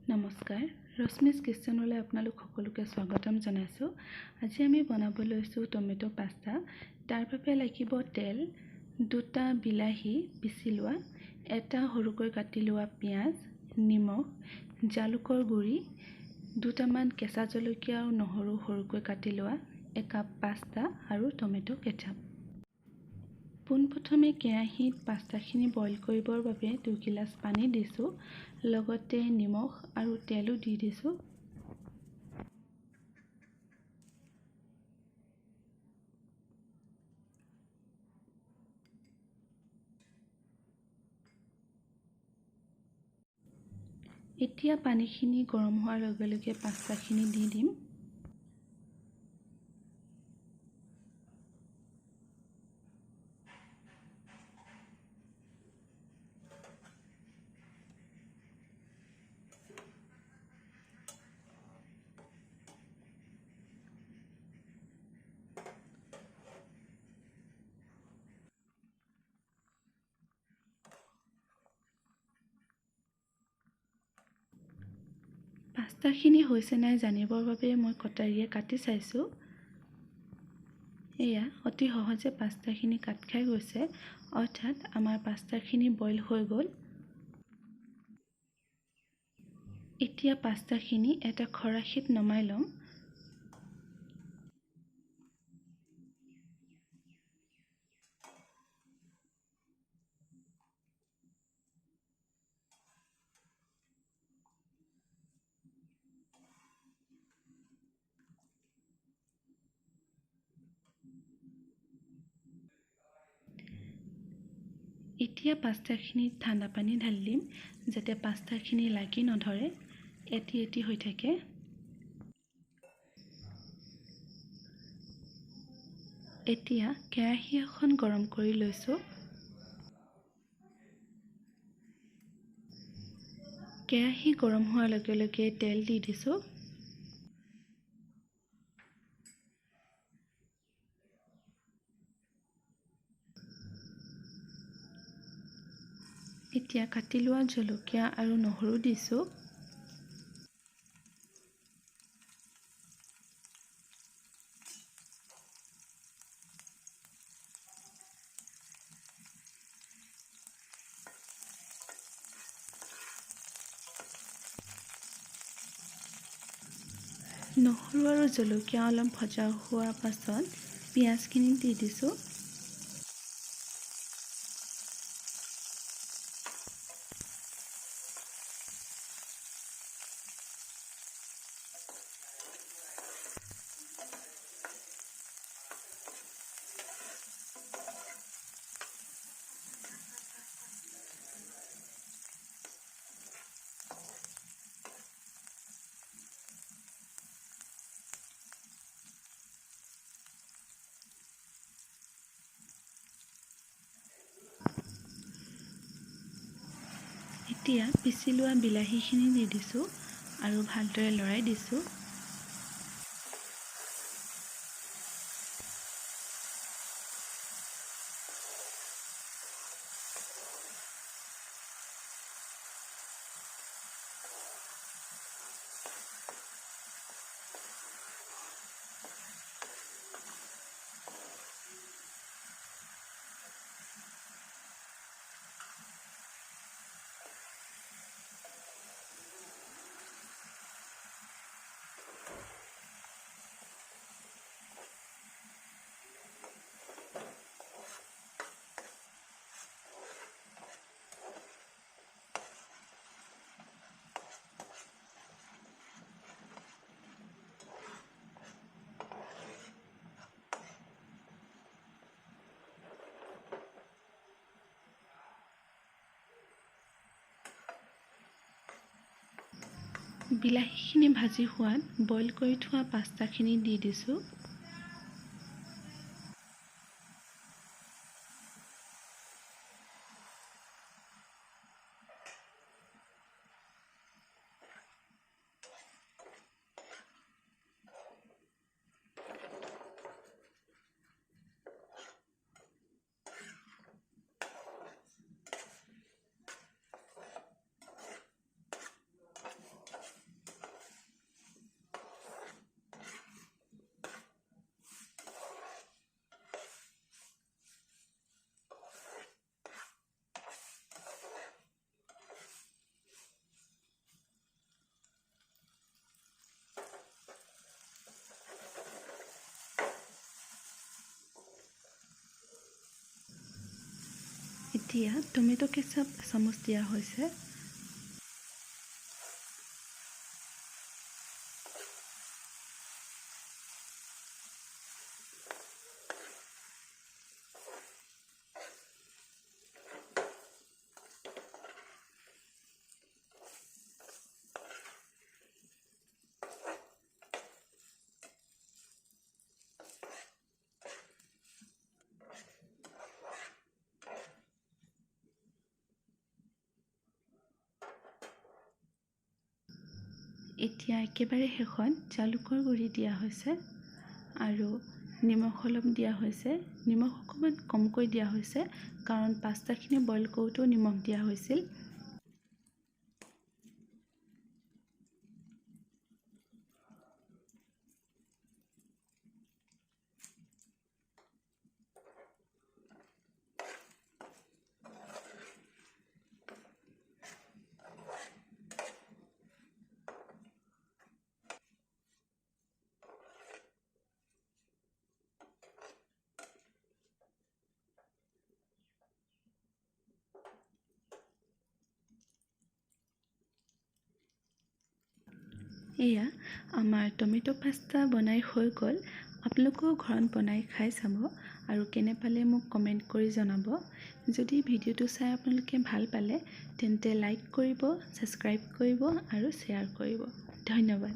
নমস্কাৰ ৰশ্মিছ কিচেনলৈ আপোনালোক সকলোকে স্বাগতম জনাইছোঁ। আজি আমি বনাব লৈছোঁ টমেটো পাস্তা। তাৰ বাবে লাগিব তেল, 2টা বিলাহী পিচি লোৱা, 1টা সৰুকৈ কাটি লোৱা পিঁয়াজ, নিমখ, জালুকৰ গুড়ি, 2টামান কেঁচা জলকীয়া আৰু নহৰু সৰুকৈ কাটি লোৱা, 1 কাপ পাস্তা আৰু টমেটো কেচাপ। পোনপ্ৰথমে কেৰাহীত পাস্তাখিনি বইল কৰিবৰ বাবে 2 গিলাচ পানী দিছোঁ। লগতে নিমখ আৰু তেলো দি দিছোঁ। এতিয়া পানীখিনি গৰম হোৱাৰ লগে লগে পাস্তাখিনি দি দিম। পাস্তাখিনি হৈছে নাই জানিবৰ বাবে মই কটাৰীয়ে কাটি চাইছোঁ। এয়া অতি সহজে পাস্তাখিনি কাট খাই গৈছে, অৰ্থাৎ আমাৰ পাস্তাখিনি বইল হৈ গ'ল। এতিয়া পাস্তাখিনি এটা খৰাহিত নমাই ল'ম। এতিয়া পাস্তাখিনি ঠাণ্ডা পানী ঢালি দিম, যাতে পাস্তাখিনি লাগি নধৰে, এটি এটি হৈ থাকে। এতিয়া কেৰাহী এখন গৰম কৰি লৈছোঁ। কেৰাহী গৰম হোৱাৰ লগে লগে তেল দি দিছোঁ। এতিয়া কাটি লোৱা জলকীয়া আৰু নহৰু দিছোঁ। নহৰু আৰু জলকীয়া অলপ ভজা হোৱাৰ পাছত পিঁয়াজখিনি দি দিছোঁ। এতিয়া পিচি লোৱা বিলাহীখিনি দি দিছোঁ আৰু ভালদৰে লৰাই দিছোঁ। বিলাহীখিনি ভাজি হোৱাত বইল কৰি থোৱা পাস্তাখিনি দি দিছোঁ। এতিয়া টমেটো কেচাপ চামুচ দিয়া হৈছে। এতিয়া একেবাৰে শেষত জালুকৰ গুড়ি দিয়া হৈছে আৰু নিমখ অলপ দিয়া হৈছে। নিমখ অকণমান কমকৈ দিয়া হৈছে কাৰণ পাস্তাখিনি বইল কৰোঁতেও নিমখ দিয়া হৈছিল। এয়া আমাৰ টমেটো পাস্তা বনাই হৈ গ'ল। আপোনালোকেও ঘৰত বনাই খাই চাব আৰু কেনে পালে মোক কমেণ্ট কৰি জনাব। যদি ভিডিঅ'টো চাই আপোনালোকে ভাল পালে তেন্তে লাইক কৰিব, ছাবস্ক্ৰাইব কৰিব আৰু শ্বেয়াৰ কৰিব। ধন্যবাদ।